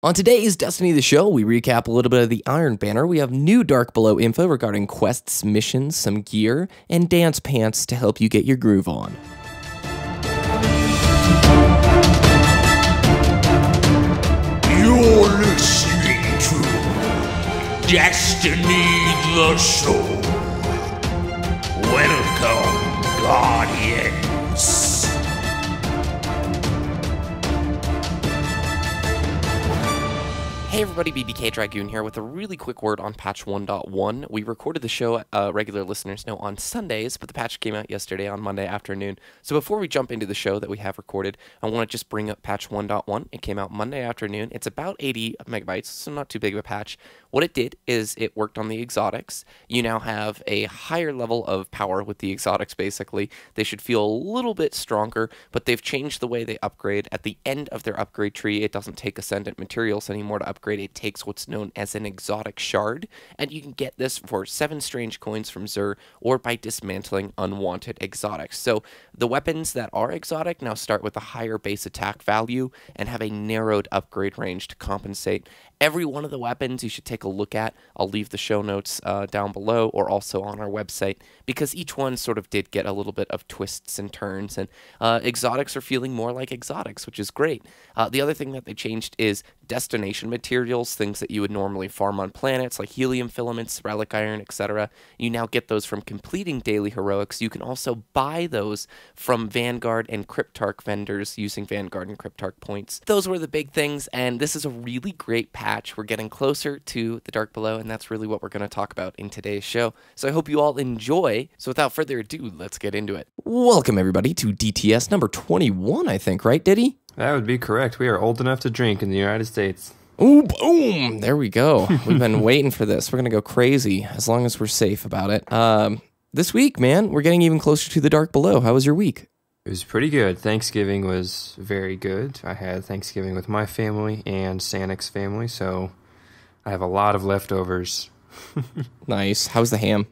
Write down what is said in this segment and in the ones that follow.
On today's Destiny the Show, we recap a little bit of the Iron Banner. We have new Dark Below info regarding quests, missions, some gear, and dance pants to help you get your groove on. You're listening to Destiny the Show. Welcome, Guardians. Hey everybody, BBK Dragoon here with a really quick word on patch 1.1. We recorded the show, regular listeners know, on Sundays, but the patch came out yesterday on Monday afternoon. So before we jump into the show that we have recorded, I want to just bring up patch 1.1. It came out Monday afternoon. It's about 80 megabytes, so not too big of a patch. What it did is it worked on the exotics. You now have a higher level of power with the exotics, basically. They should feel a little bit stronger, but they've changed the way they upgrade. At the end of their upgrade tree, it doesn't take Ascendant materials anymore to upgrade. It takes what's known as an exotic shard, and you can get this for 7 strange coins from Xur or by dismantling unwanted exotics. So the weapons that are exotic now start with a higher base attack value and have a narrowed upgrade range to compensate. Every one of the weapons you should take a look at. I'll leave the show notes down below or also on our website, because each one sort of did get a little bit of twists and turns, and exotics are feeling more like exotics, which is great. The other thing that they changed is destination materials, things that you would normally farm on planets like helium filaments, relic iron, etc. You now get those from completing daily heroics. You can also buy those from Vanguard and Cryptarch vendors using Vanguard and Cryptarch points. Those were the big things, and this is a really great patch. We're getting closer to the Dark Below, and that's really what we're going to talk about in today's show. So I hope you all enjoy. So without further ado, let's get into it. Welcome everybody to DTS number 21, I think, right, Ditty? That would be correct. We are old enough to drink in the United States. Ooh, boom! There we go. We've been waiting for this. We're going to go crazy as long as we're safe about it. This week, man, we're getting even closer to the Dark Below. How was your week? It was pretty good. Thanksgiving was very good. I had Thanksgiving with my family and Sanek's family, so I have a lot of leftovers. Nice. How's the ham?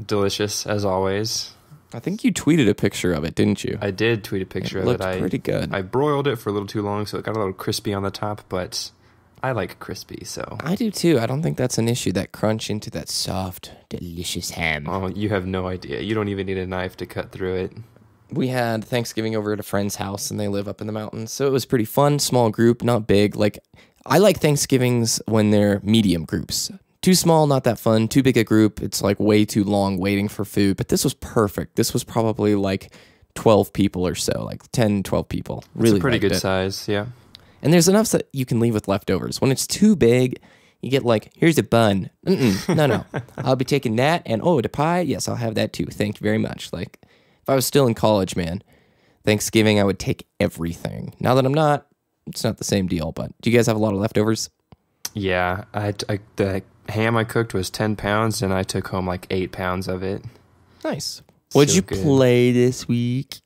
Delicious, as always. I think you tweeted a picture of it, didn't you? I did tweet a picture of it. It looked pretty good. I broiled it for a little too long, so it got a little crispy on the top, but I like crispy, so. I do too. I don't think that's an issue, that crunch into that soft, delicious ham. Oh, you have no idea. You don't even need a knife to cut through it. We had Thanksgiving over at a friend's house, and they live up in the mountains, so it was pretty fun. Small group, not big. Like, I like Thanksgivings when they're medium groups. Too small, not that fun. Too big a group, it's like way too long waiting for food. But this was perfect. This was probably like 12 people or so, like 10, 12 people. Really it's a pretty good size, yeah. And there's enough that you can leave with leftovers. When it's too big, you get like, here's a bun. No. I'll be taking that, and oh, the pie? Yes, I'll have that too. Thank you very much. Like, if I was still in college, man, Thanksgiving, I would take everything. Now that I'm not, it's not the same deal. But do you guys have a lot of leftovers? Yeah, the ham I cooked was 10 pounds, and I took home like 8 pounds of it. Nice. What'd you play this week?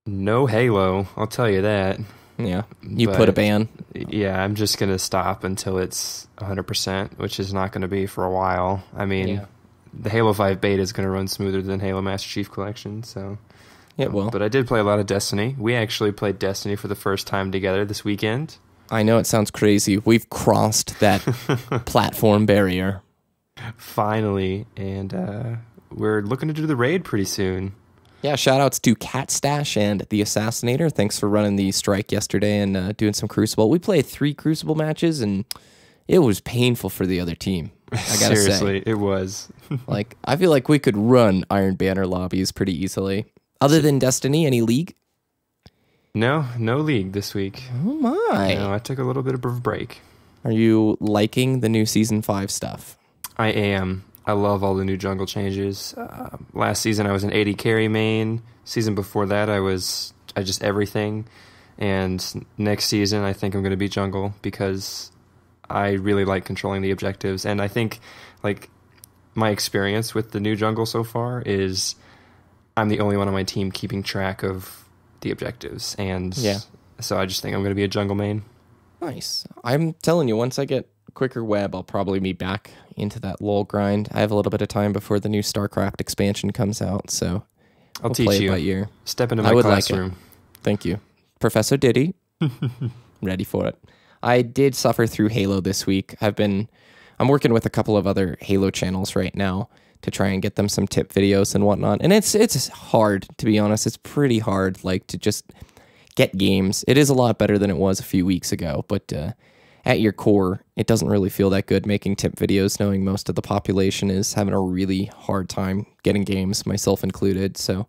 No Halo, I'll tell you that. Yeah, you put a ban? Yeah, I'm just going to stop until it's 100%, which is not going to be for a while. I mean... Yeah. The Halo 5 beta is going to run smoother than Halo Master Chief Collection, so... Yeah, well. But I did play a lot of Destiny. We actually played Destiny for the first time together this weekend. I know, it sounds crazy. We've crossed that platform barrier. Finally, and we're looking to do the raid pretty soon. Yeah, shout-outs to Cat Stash and The Assassinator. Thanks for running the strike yesterday and doing some Crucible. We played 3 Crucible matches, and it was painful for the other team. I gotta Seriously, say. It was. Like, I feel like we could run Iron Banner lobbies pretty easily. Other than Destiny, any League? No League this week. Oh my. No, I took a little bit of a break. Are you liking the new Season 5 stuff? I am. I love all the new jungle changes. Last season I was an 80 carry main. Season before that I just everything. And next season I think I'm going to be jungle because... I really like controlling the objectives, and I think, like, my experience with the new jungle so far is I'm the only one on my team keeping track of the objectives, and so I just think I'm going to be a jungle main. Nice. I'm telling you, once I get quicker web, I'll probably be back into that LoL grind. I have a little bit of time before the new StarCraft expansion comes out, so I'll teach play you. It by ear. Step into my classroom. Thank you. Professor Ditty. Ready for it. I did suffer through Halo this week. I'm working with a couple of other Halo channels right now to try and get them some tip videos and whatnot. And it's hard, to be honest. It's pretty hard, like, to just get games. It is a lot better than it was a few weeks ago, but at your core, it doesn't really feel that good making tip videos, knowing most of the population is having a really hard time getting games, myself included. So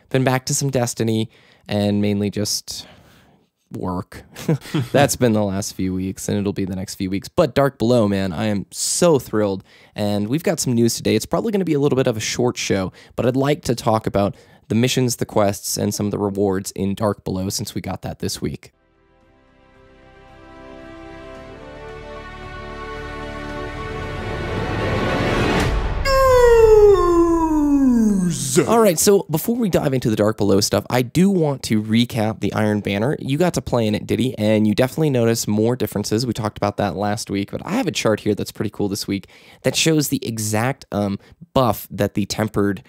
been back to some Destiny and mainly just work. That's been the last few weeks, and it'll be the next few weeks. But Dark Below, man, I am so thrilled. And we've got some news today. It's probably going to be a little bit of a short show, but I'd like to talk about the missions, the quests, and some of the rewards in Dark Below since we got that this week. All right, so before we dive into the Dark Below stuff, I do want to recap the Iron Banner. You got to play in it, Ditty, and you definitely notice more differences. We talked about that last week, but I have a chart here that's pretty cool this week that shows the exact buff that the Tempered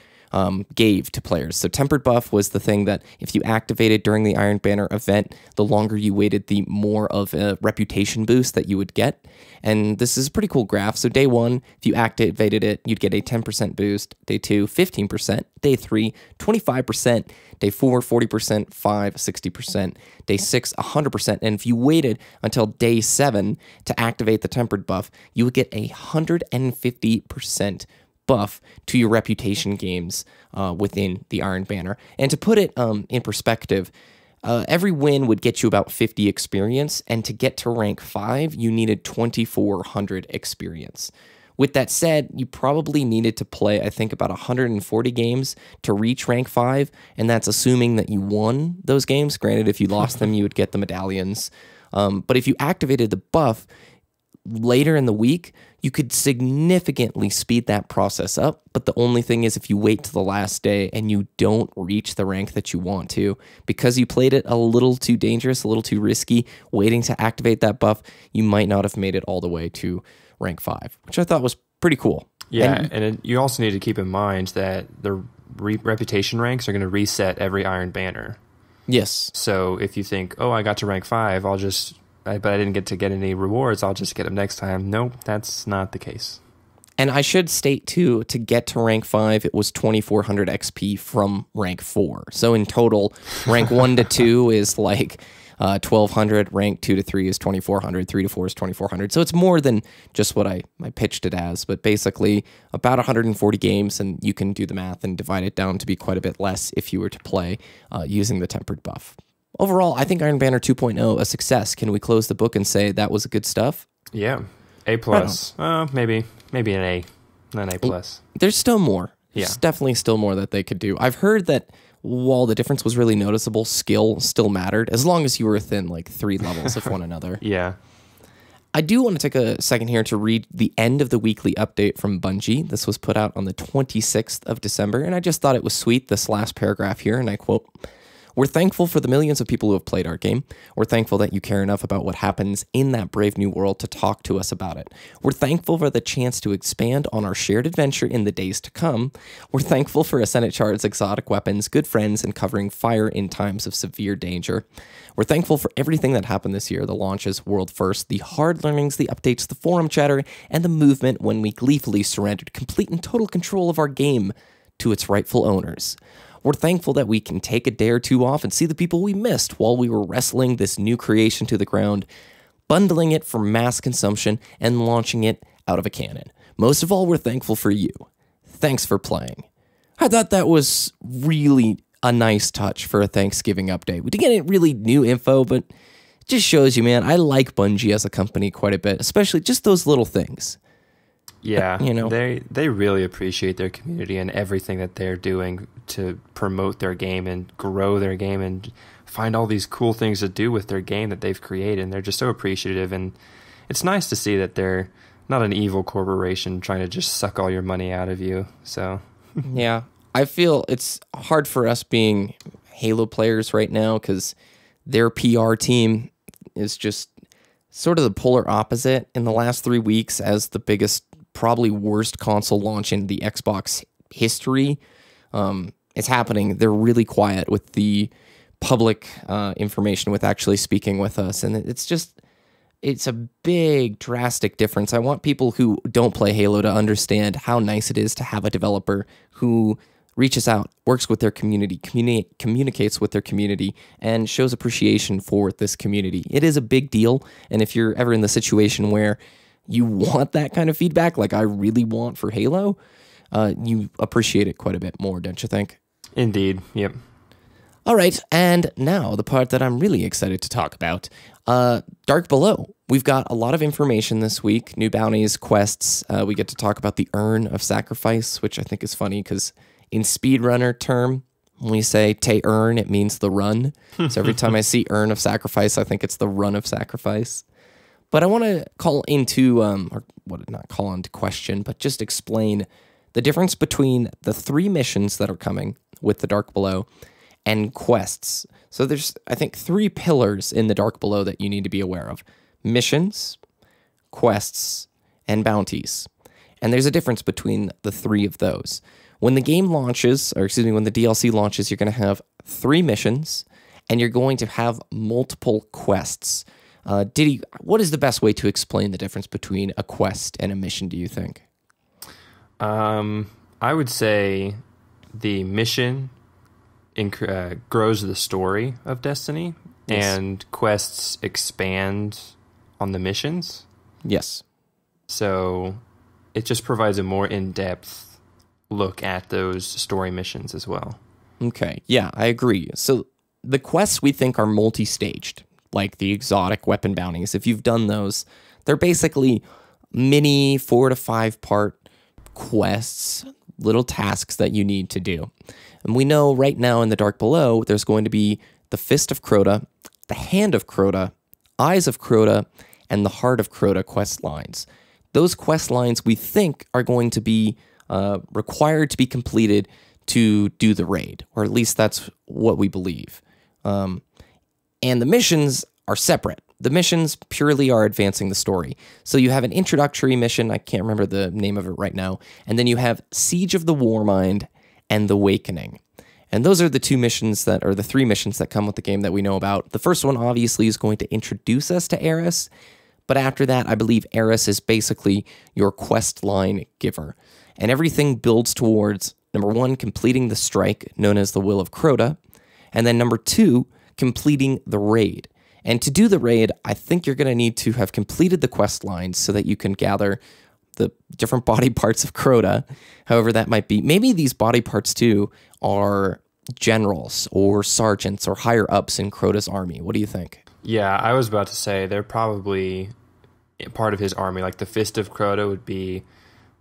gave to players. So Tempered buff was the thing that if you activated during the Iron Banner event, the longer you waited, the more of a reputation boost that you would get. And this is a pretty cool graph. So day 1, if you activated it, you'd get a 10% boost. Day 2, 15%. Day 3, 25%. Day 4, 40%. 5, 60%. Day 6, 100%. And if you waited until day 7 to activate the Tempered buff, you would get 150% buff to your reputation games within the Iron Banner. And to put it in perspective, every win would get you about 50 experience, and to get to rank 5, you needed 2,400 experience. With that said, you probably needed to play, I think, about 140 games to reach rank 5, and that's assuming that you won those games. Granted, if you lost them, you would get the medallions. But if you activated the buff later in the week, you could significantly speed that process up. But the only thing is, if you wait to the last day and you don't reach the rank that you want to, because you played it a little too dangerous, a little too risky, waiting to activate that buff, you might not have made it all the way to rank 5, which I thought was pretty cool. Yeah, and you also need to keep in mind that the reputation ranks are going to reset every Iron Banner. Yes. So if you think, oh, I got to rank 5, but I didn't get any rewards, I'll just get them next time. Nope, that's not the case. And I should state, too, to get to rank 5, it was 2,400 XP from rank 4. So in total, rank 1 to 2 is like 1,200, rank 2 to 3 is 2,400, 3 to 4 is 2,400. So it's more than just what I pitched it as, but basically about 140 games, and you can do the math and divide it down to be quite a bit less if you were to play using the Tempered buff. Overall, I think Iron Banner 2.0 a success. Can we close the book and say that was good stuff? Yeah, A+. Maybe an A, not an A+. There's still more. Yeah. There's definitely still more that they could do. I've heard that while the difference was really noticeable, skill still mattered, as long as you were within like 3 levels of one another. Yeah. I do want to take a second here to read the end of the weekly update from Bungie. This was put out on the 26th of December, and I just thought it was sweet, this last paragraph here, and I quote, "We're thankful for the millions of people who have played our game. We're thankful that you care enough about what happens in that brave new world to talk to us about it. We're thankful for the chance to expand on our shared adventure in the days to come. We're thankful for Ascendant Shard's exotic weapons, good friends, and covering fire in times of severe danger. We're thankful for everything that happened this year, the launches, world first, the hard learnings, the updates, the forum chatter, and the movement when we gleefully surrendered complete and total control of our game to its rightful owners. We're thankful that we can take a day or two off and see the people we missed while we were wrestling this new creation to the ground, bundling it for mass consumption, and launching it out of a cannon. Most of all, we're thankful for you. Thanks for playing." I thought that was really a nice touch for a Thanksgiving update. We didn't get any really new info, but it just shows you, man, I like Bungie as a company quite a bit, especially just those little things. Yeah, You know. they really appreciate their community and everything that they're doing to promote their game and grow their game and find all these cool things to do with their game that they've created. And they're just so appreciative, and it's nice to see that they're not an evil corporation trying to just suck all your money out of you. So Yeah, I feel it's hard for us being Halo players right now because their PR team is just sort of the polar opposite. In the last 3 weeks, as the biggest, probably worst console launch in the Xbox history, it's happening. They're really quiet with the public information, with actually speaking with us, and it's just it's a big, drastic difference. I want people who don't play Halo to understand how nice it is to have a developer who reaches out, works with their community, communicates with their community, and shows appreciation for this community. It is a big deal, and if you're ever in the situation where you want that kind of feedback, like I really want for Halo, you appreciate it quite a bit more, don't you think? Indeed, yep. All right, and now the part that I'm really excited to talk about, Dark Below. We've got a lot of information this week, new bounties, quests. We get to talk about the Urn of Sacrifice, which I think is funny because in speedrunner term, when we say te earn, it means the run. So every time I see Urn of Sacrifice, I think it's the run of sacrifice. But I want to call into, or what, not call into question, but just explain the difference between the 3 missions that are coming with the Dark Below and quests. So there's, I think, 3 pillars in the Dark Below that you need to be aware of. Missions, quests, and bounties. And there's a difference between the 3 of those. When the game launches, or excuse me, when the DLC launches, you're going to have 3 missions, and you're going to have multiple quests. Ditty, what is the best way to explain the difference between a quest and a mission, do you think? I would say the mission grows the story of Destiny, Yes. and quests expand on the missions. Yes. So it just provides a more in-depth look at those story missions as well. Okay, yeah, I agree. So the quests we think are multi-staged, like the exotic weapon bounties. If you've done those, they're basically mini 4 to 5 part quests, little tasks that you need to do. And we know right now in the Dark Below, there's going to be the Fist of Crota, the Hand of Crota, Eyes of Crota, and the Heart of Crota quest lines. Those quest lines we think are going to be required to be completed to do the raid, or at least that's what we believe. And the missions are separate. The missions purely are advancing the story. So you have an introductory mission, I can't remember the name of it right now, and then you have Siege of the Warmind and The Awakening. And those are the 2 missions that, or the 3 missions that come with the game that we know about. The first one obviously is going to introduce us to Eris, but after that, I believe Eris is basically your quest line giver. And everything builds towards, number 1, completing the strike known as the Will of Crota, and then number 2, completing the raid. And to do the raid, I think you're going to need to have completed the quest lines so that you can gather the different body parts of Crota, however that might be. Maybe these body parts, too, are generals or sergeants or higher ups in Crota's army. What do you think? Yeah, I was about to say they're probably part of his army. Like the Fist of Crota would be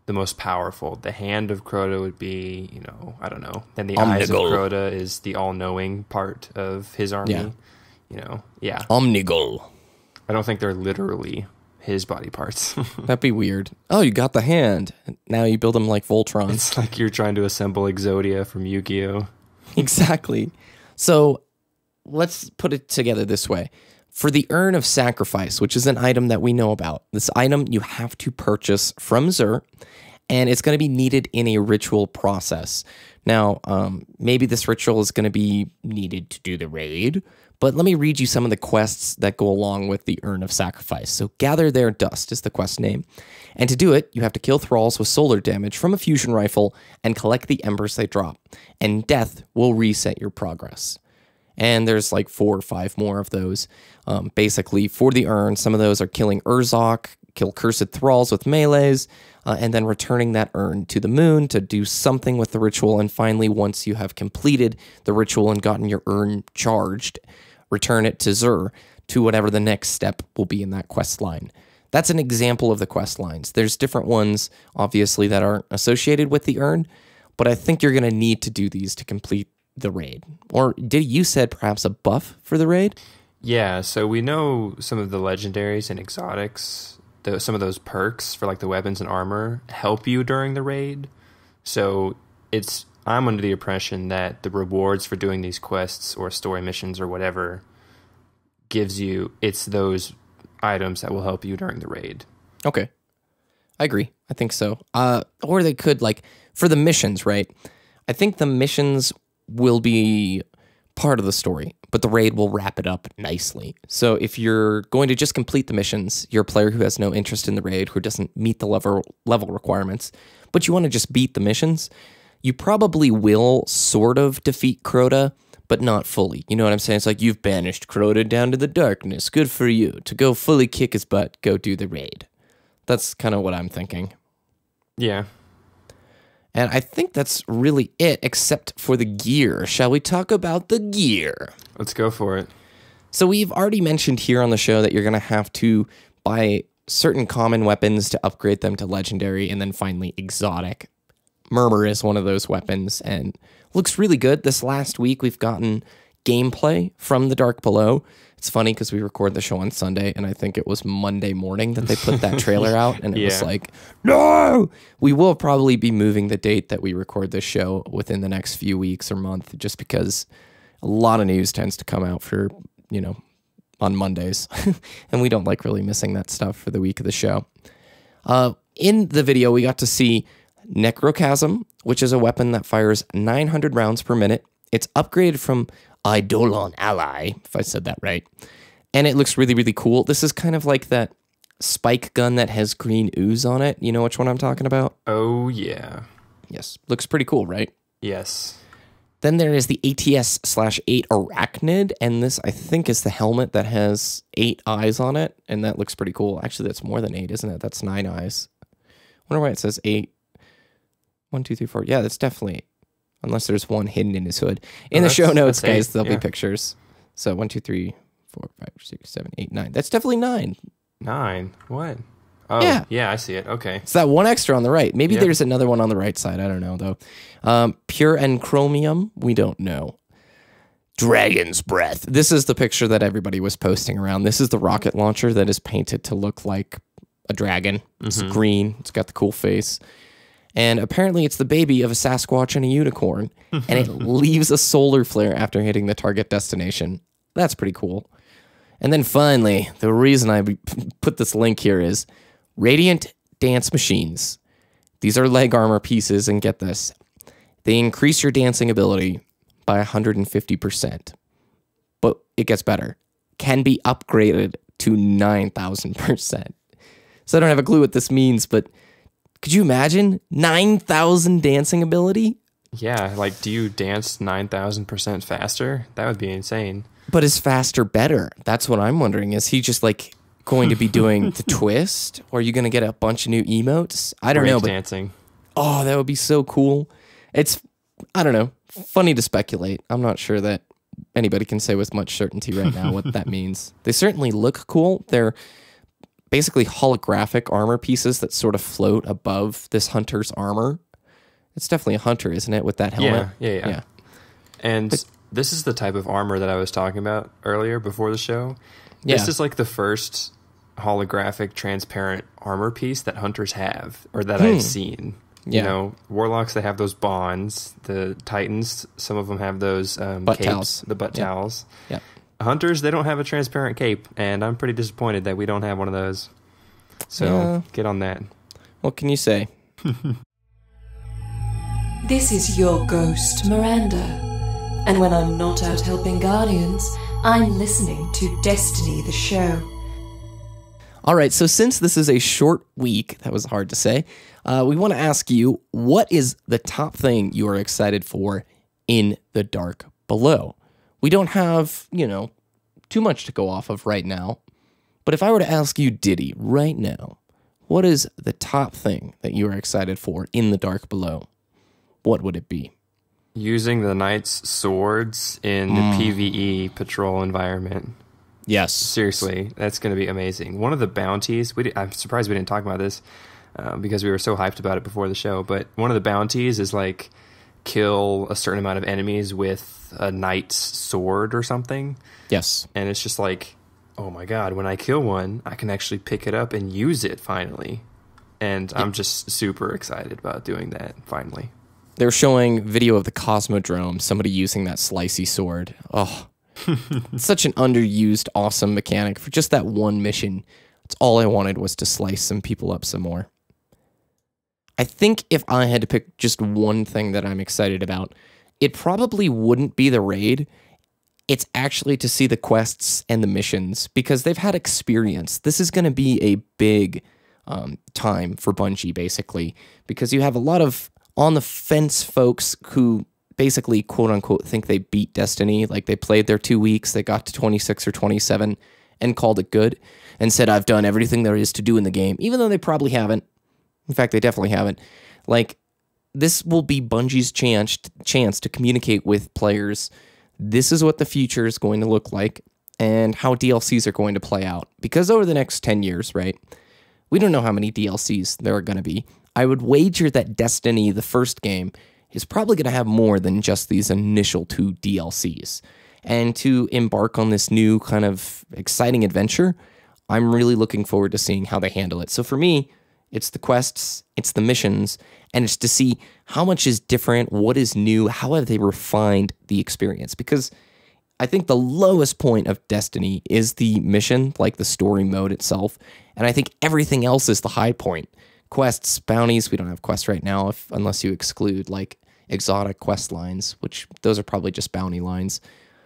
the most powerful. The Hand of Crota would be, I don't know. Then the Eyes of Crota is the all-knowing part of his army. Yeah. Omnigul. I don't think they're literally his body parts. That'd be weird. Oh, you got the hand. Now you build them like Voltron. It's like you're trying to assemble Exodia from Yu-Gi-Oh! Exactly. So let's put it together this way. For the Urn of Sacrifice, which is an item that we know about, this item you have to purchase from Xur, and it's going to be needed in a ritual process. Now, maybe this ritual is going to be needed to do the raid, but let me read you some of the quests that go along with the Urn of Sacrifice. So, Gather Their Dust is the quest name. And to do it, you have to kill thralls with solar damage from a fusion rifle and collect the embers they drop. And death will reset your progress. And there's like 4 or 5 more of those. Basically, for the urn, some of those are killing Urzok, kill cursed thralls with melees, and then returning that urn to the moon to do something with the ritual. And finally, once you have completed the ritual and gotten your urn charged, return it to Xur to whatever the next step will be in that quest line. That's an example of the quest lines. There's different ones, obviously, that aren't associated with the urn, but I think you're going to need to do these to complete the raid. Or did you said perhaps a buff for the raid? Yeah, so we know some of the legendaries and exotics, some of those perks for like the weapons and armor help you during the raid. So I'm under the impression that the rewards for doing these quests or story missions or whatever it's those items that will help you during the raid. Okay. I agree. I think so. Or they could, like, for the missions, right? I think the missions will be part of the story. but the raid will wrap it up nicely. So if you're going to just complete the missions, you're a player who has no interest in the raid, who doesn't meet the level requirements, but you want to just beat the missions, you probably will sort of defeat Crota, but not fully. You know what I'm saying? It's like, you've banished Crota down to the darkness. Good for you. To go fully kick his butt, go do the raid. That's kind of what I'm thinking. Yeah. And I think that's really it, except for the gear. Shall we talk about the gear? Let's go for it. So we've already mentioned here on the show that you're going to have to buy certain common weapons to upgrade them to legendary and then finally exotic. Murmur is one of those weapons and looks really good. This last week we've gotten gameplay from the Dark Below. It's funny because we record the show on Sunday, and I think it was Monday morning that they put that trailer out, and it was like, no! We will probably be moving the date that we record this show within the next few weeks or month, just because a lot of news tends to come out for, on Mondays, and we don't like really missing that stuff for the week of the show. In the video, we got to see Necrochasm, which is a weapon that fires 900 rounds per minute. It's upgraded from Eidolon Ally, if I said that right. And it looks really, really cool. This is kind of like that spike gun that has green ooze on it. You know which one I'm talking about? Oh, yeah. Yes. Looks pretty cool, right? Yes. Then there is the ATS/8 Arachnid, and this, I think, is the helmet that has 8 eyes on it, and that looks pretty cool. Actually, that's more than 8, isn't it? That's 9 eyes. I wonder why it says 8. 1, 2, 3, 4. Yeah, that's definitely 8. Unless there's one hidden in his hood. In the show notes, guys, there'll be pictures. So 1, 2, 3, 4, 5, 6, 7, 8, 9. That's definitely 9. 9? What? Oh, yeah, I see it. Okay. It's that one extra on the right. Maybe there's another one on the right side. I don't know, though. Pure and Chromium, we don't know. Dragon's Breath. This is the picture that everybody was posting around. This is the rocket launcher that is painted to look like a dragon. It's green. It's got the cool face. And apparently it's the baby of a Sasquatch and a unicorn. And it leaves a solar flare after hitting the target destination. That's pretty cool. And then finally, the reason I put this link here is Radiant Dance Machines. These are leg armor pieces, and get this. They increase your dancing ability by 150%. But it gets better. Can be upgraded to 9,000%. So I don't have a clue what this means, but could you imagine 9,000 dancing ability? Yeah, like, do you dance 9,000% faster? That would be insane. But is faster better? That's what I'm wondering. Is he just like going to be doing the twist? Or are you going to get a bunch of new emotes? I don't know. But dancing. Oh, that would be so cool. It's, I don't know, funny to speculate. I'm not sure that anybody can say with much certainty right now what that means. They certainly look cool. They're basically holographic armor pieces that sort of float above this hunter's armor. It's definitely a hunter, isn't it, with that helmet? Yeah. And this is the type of armor that I was talking about earlier before the show. This is like the first holographic, transparent armor piece that hunters have, or that I've seen. You know, warlocks, they have those bonds. The titans, some of them have those butt capes, towels. the butt towels. Yeah. Hunters, they don't have a transparent cape, and I'm pretty disappointed that we don't have one of those. So get on that. What can you say? This is your ghost, Miranda. And when I'm not out helping Guardians, I'm listening to Destiny the Show. All right, so since this is a short week, that was hard to say, we want to ask you, what is the top thing you are excited for in the Dark Below? We don't have, too much to go off of right now. But if I were to ask you, Ditty, right now, what is the top thing that you are excited for in the Dark Below? What would it be? Using the knight's swords in the PvE patrol environment. Yes. Seriously, that's going to be amazing. One of the bounties, I'm surprised we didn't talk about this because we were so hyped about it before the show, but one of the bounties is like kill a certain amount of enemies with a knight's sword or something. Yes. And it's just like, oh my god, when I kill one, I can actually pick it up and use it finally. And I'm just super excited about doing that finally. They're showing video of the Cosmodrome, somebody using that slicey sword. Oh, it's such an underused, awesome mechanic for just that one mission. That's all I wanted, was to slice some people up some more. I think if I had to pick just one thing that I'm excited about, it probably wouldn't be the raid. It's actually to see the quests and the missions because they've had experience. This is going to be a big time for Bungie, basically, because you have a lot of on the fence folks who basically, quote unquote, think they beat Destiny. Like they played their 2 weeks, they got to 26 or 27 and called it good and said, I've done everything there is to do in the game, even though they probably haven't. In fact, they definitely haven't. Like, this will be Bungie's chance to communicate with players. This is what the future is going to look like and how DLCs are going to play out. Because over the next 10 years, right, we don't know how many DLCs there are going to be. I would wager that Destiny, the first game, is probably going to have more than just these initial 2 DLCs. And to embark on this new kind of exciting adventure, I'm really looking forward to seeing how they handle it. So for me, it's the quests, it's the missions, and it's to see how much is different, what is new, how have they refined the experience. Because I think the lowest point of Destiny is the mission, like the story mode itself, and I think everything else is the high point. Quests, bounties, we don't have quests right now unless you exclude like exotic quest lines, which those are probably just bounty lines.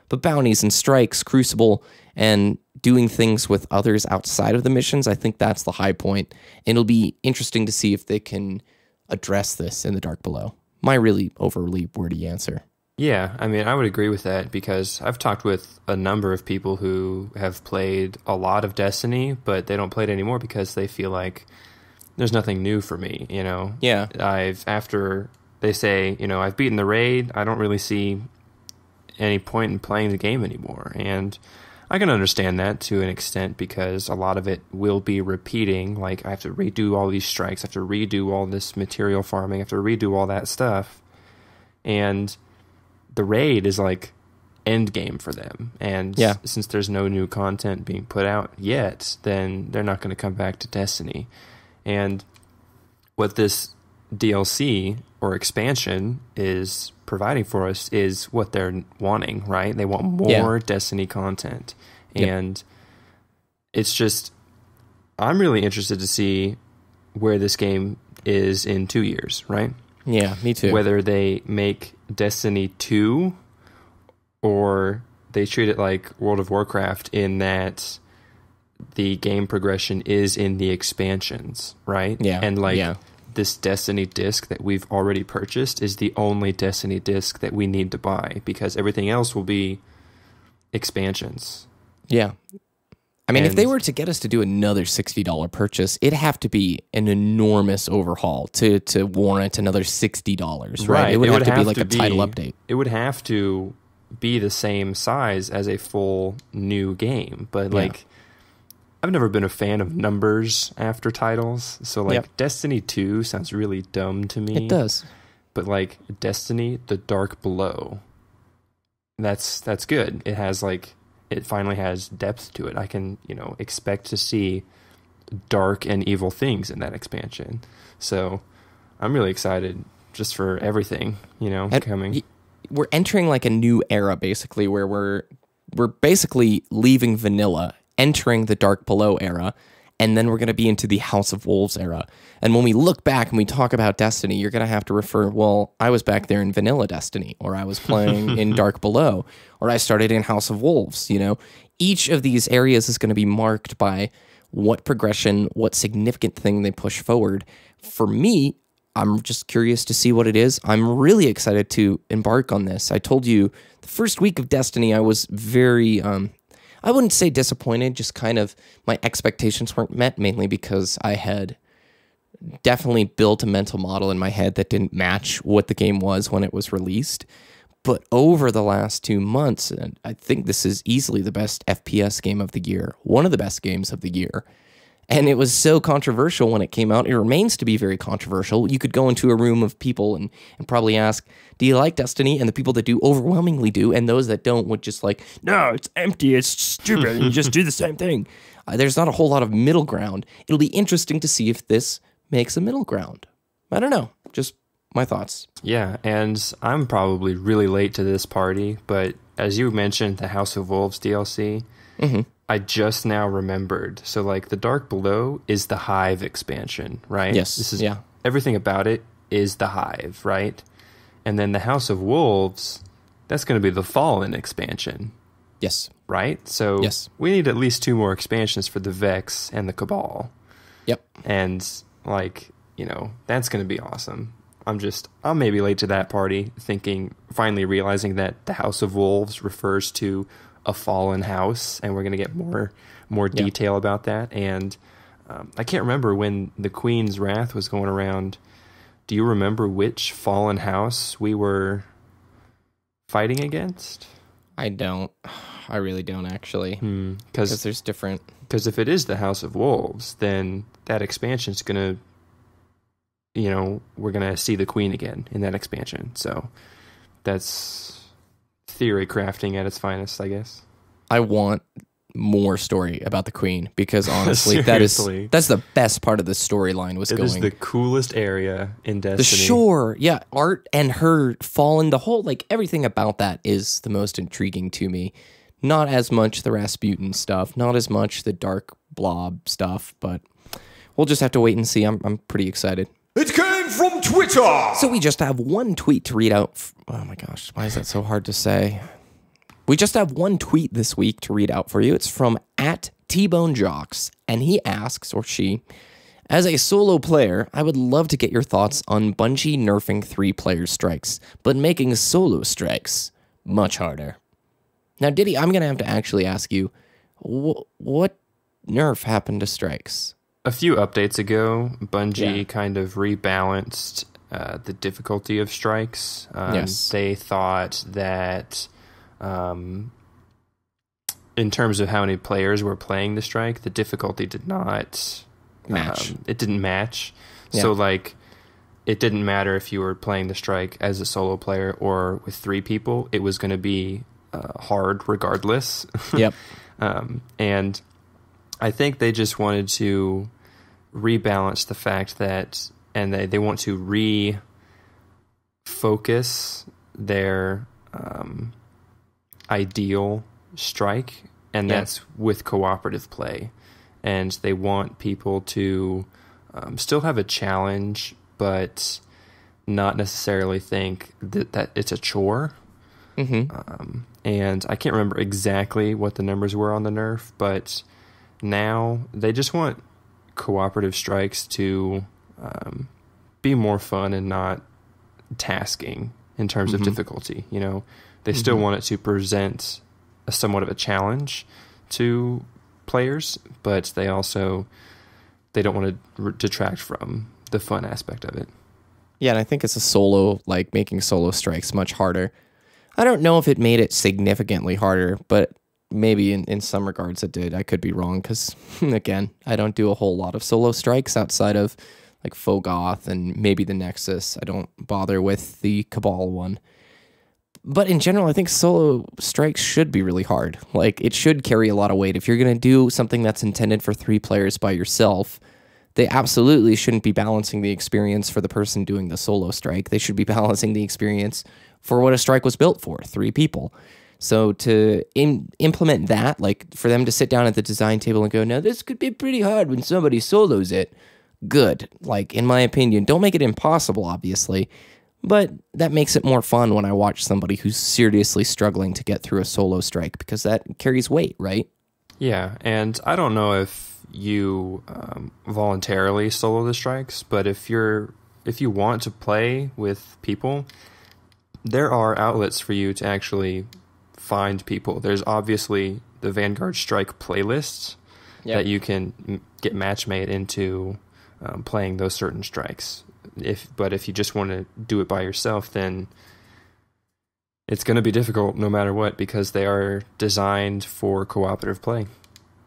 But bounties and strikes, Crucible, and doing things with others outside of the missions, I think that's the high point. And it'll be interesting to see if they can address this in the Dark Below. My really overly wordy answer. Yeah, I mean, I would agree with that because I've talked with a number of people who have played a lot of Destiny, but they don't play it anymore because they feel like there's nothing new for me, you know? Yeah. After they say, you know, I've beaten the raid, I don't really see any point in playing the game anymore. And I can understand that to an extent because a lot of it will be repeating. Like, I have to redo all these strikes, I have to redo all this material farming, I have to redo all that stuff. And the raid is like end game for them. And since there's no new content being put out yet, then they're not going to come back to Destiny. And what this DLC or expansion is providing for us is what they're wanting, right? They want more Destiny content. And it's just, I'm really interested to see where this game is in 2 years, right? Yeah, me too. Whether they make Destiny 2 or they treat it like World of Warcraft in that the game progression is in the expansions, right? Yeah. And like this Destiny disc that we've already purchased is the only Destiny disc that we need to buy because everything else will be expansions. Yeah. I mean, if they were to get us to do another $60 purchase, it'd have to be an enormous overhaul to warrant another $60, right? It would have to be like a title update. It would have to be the same size as a full new game, but like I've never been a fan of numbers after titles, so like Destiny 2 sounds really dumb to me. It does. But like Destiny, The Dark Below, that's good. It has like, it finally has depth to it. I can, you know, expect to see dark and evil things in that expansion. So I'm really excited just for everything, you know, coming. We're entering like a new era, basically, where we're basically leaving vanilla, entering the Dark Below era, and then we're going to be into the House of Wolves era. And when we look back and we talk about Destiny, you're going to have to refer, well, I was back there in vanilla Destiny, or I was playing in Dark Below, or I started in House of Wolves, you know? Each of these areas is going to be marked by what progression, what significant thing they push forward. For me, I'm just curious to see what it is. I'm really excited to embark on this. I told you the first week of Destiny, I was very, I wouldn't say disappointed, just kind of my expectations weren't met, mainly because I had definitely built a mental model in my head that didn't match what the game was when it was released. But over the last 2 months, and I think this is easily the best FPS game of the year, one of the best games of the year. And it was so controversial when it came out. It remains to be very controversial. You could go into a room of people and probably ask, do you like Destiny? And the people that do overwhelmingly do. And those that don't would just like, no, it's empty, it's stupid, and you just do the same thing. There's not a whole lot of middle ground. It'll be interesting to see if this makes a middle ground. I don't know. Just my thoughts. Yeah, and I'm probably really late to this party, but as you mentioned, the House of Wolves DLC, I just now remembered. So, like, the Dark Below is the Hive expansion, right? Yes. This is everything about it is the Hive, right? And then the House of Wolves, that's going to be the Fallen expansion. Yes. right? So Yes. we need at least 2 more expansions for the Vex and the Cabal. Yep. And, like, you know, that's going to be awesome. I'm maybe late to that party, finally realizing that the House of Wolves refers to a fallen house, and we're going to get more detail about that. And I can't remember when the Queen's Wrath was going around. Do you remember which fallen house we were fighting against? I don't. I really don't, actually. Because there's different... Because if it is the House of Wolves, then that expansion's going to, you know, we're going to see the Queen again in that expansion. So that's theory crafting at its finest, I guess. I want more story about the Queen, because honestly, that's the best part of the storyline was going. It is the coolest area in Destiny. The shore, yeah, art and her fallen, the whole, like, everything about that is the most intriguing to me. Not as much the Rasputin stuff, not as much the Dark Blob stuff, but we'll just have to wait and see. I'm pretty excited. It came from Twitter! So we just have one tweet to read out. Oh my gosh, why is that so hard to say? We just have one tweet this week to read out for you. It's from @TBoneJocks, and he asks, or she, as a solo player, I would love to get your thoughts on Bungie nerfing 3-player strikes, but making solo strikes much harder. Now, Ditty, I'm going to have to actually ask you, what nerf happened to strikes? A few updates ago, Bungie kind of rebalanced the difficulty of strikes. Yes. They thought that in terms of how many players were playing the strike, the difficulty did not Match. It didn't match. Yeah. So, like, it didn't matter if you were playing the strike as a solo player or with 3 people. It was going to be hard regardless. Yep. And I think they just wanted to rebalance the fact that, and they want to refocus their ideal strike, and that's with cooperative play. And they want people to still have a challenge, but not necessarily think that it's a chore. Mm-hmm. And I can't remember exactly what the numbers were on the nerf, but now they just want cooperative strikes to be more fun and not tasking in terms of difficulty. You know, they still want it to present a somewhat of a challenge to players, but they don't want to detract from the fun aspect of it. Yeah, and I think it's a solo, like, making solo strikes much harder. I don't know if it made it significantly harder, but maybe in some regards it did. I could be wrong because, again, I don't do a whole lot of solo strikes outside of, like, Fogoth and maybe the Nexus. I don't bother with the Cabal one. But in general, I think solo strikes should be really hard. Like, it should carry a lot of weight. If you're going to do something that's intended for 3 players by yourself, they absolutely shouldn't be balancing the experience for the person doing the solo strike. They should be balancing the experience for what a strike was built for, 3 people. So to implement that, like, for them to sit down at the design table and go, now this could be pretty hard when somebody solos it, good. Like, in my opinion, don't make it impossible, obviously, but that makes it more fun when I watch somebody who's seriously struggling to get through a solo strike, because that carries weight, right? Yeah, and I don't know if you voluntarily solo the strikes, but if you want to play with people, there are outlets for you to actually find people. There's obviously the Vanguard Strike playlists that you can get match made into playing those certain strikes. But if you just want to do it by yourself, then it's going to be difficult no matter what, because they are designed for cooperative play.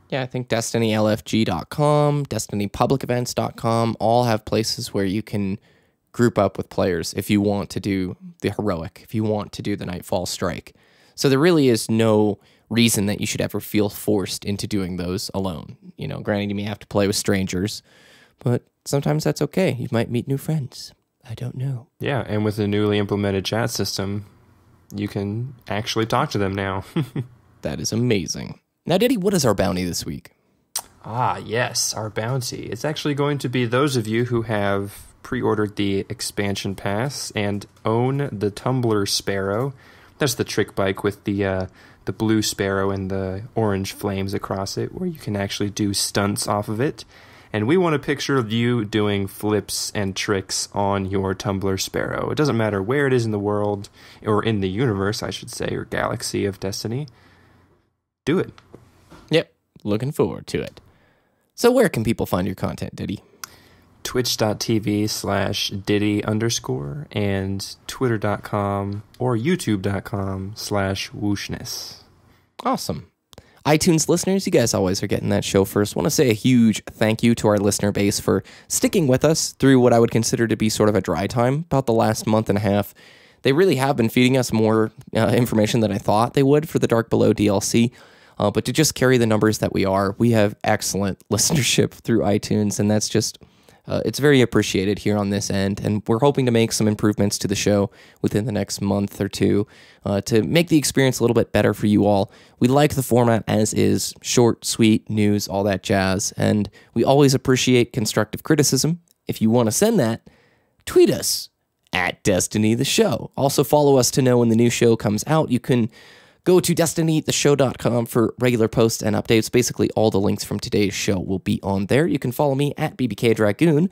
Yeah, I think DestinyLFG.com, DestinyPublicEvents.com all have places where you can group up with players if you want to do the heroic, if you want to do the Nightfall Strike. So there really is no reason that you should ever feel forced into doing those alone. You know, granted, you may have to play with strangers, but sometimes that's okay. You might meet new friends. I don't know. Yeah, and with the newly implemented chat system, you can actually talk to them now. That is amazing. Now, Ditty, what is our bounty this week? Ah, yes, our bounty. It's actually going to be those of you who have pre-ordered the expansion pass and own the Tumbler Sparrow. That's the trick bike with the blue Sparrow and the orange flames across it, where you can actually do stunts off of it. And we want a picture of you doing flips and tricks on your Tumbler Sparrow. It doesn't matter where it is in the world, or in the universe, I should say, or galaxy of Destiny. Do it. Yep, looking forward to it. So where can people find your content, Ditty? Twitch.tv/Ditty_ and Twitter.com or YouTube.com/Wooshness. Awesome. iTunes listeners, you guys always are getting that show first. Want to say a huge thank you to our listener base for sticking with us through what I would consider to be sort of a dry time about the last month and a half. They really have been feeding us more information than I thought they would for the Dark Below DLC. But to just carry the numbers that we have excellent listenership through iTunes, and that's just... it's very appreciated here on this end, and we're hoping to make some improvements to the show within the next month or two to make the experience a little bit better for you all. We like the format as is, short, sweet, news, all that jazz, and we always appreciate constructive criticism. If you want to send that, tweet us at Destiny the Show. Also follow us to know when the new show comes out. You can go to destinytheshow.com for regular posts and updates. Basically, all the links from today's show will be on there. You can follow me at BBK Dragoon.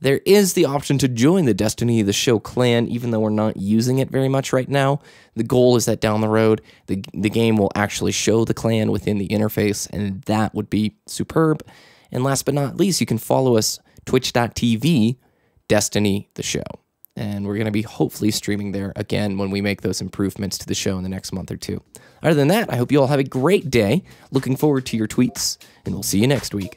There is the option to join the Destiny the Show clan, even though we're not using it very much right now. The goal is that down the road, the game will actually show the clan within the interface, and that would be superb. And last but not least, you can follow us, twitch.tv, Destiny the Show. And we're going to be hopefully streaming there again when we make those improvements to the show in the next month or two. Other than that, I hope you all have a great day. Looking forward to your tweets, and we'll see you next week.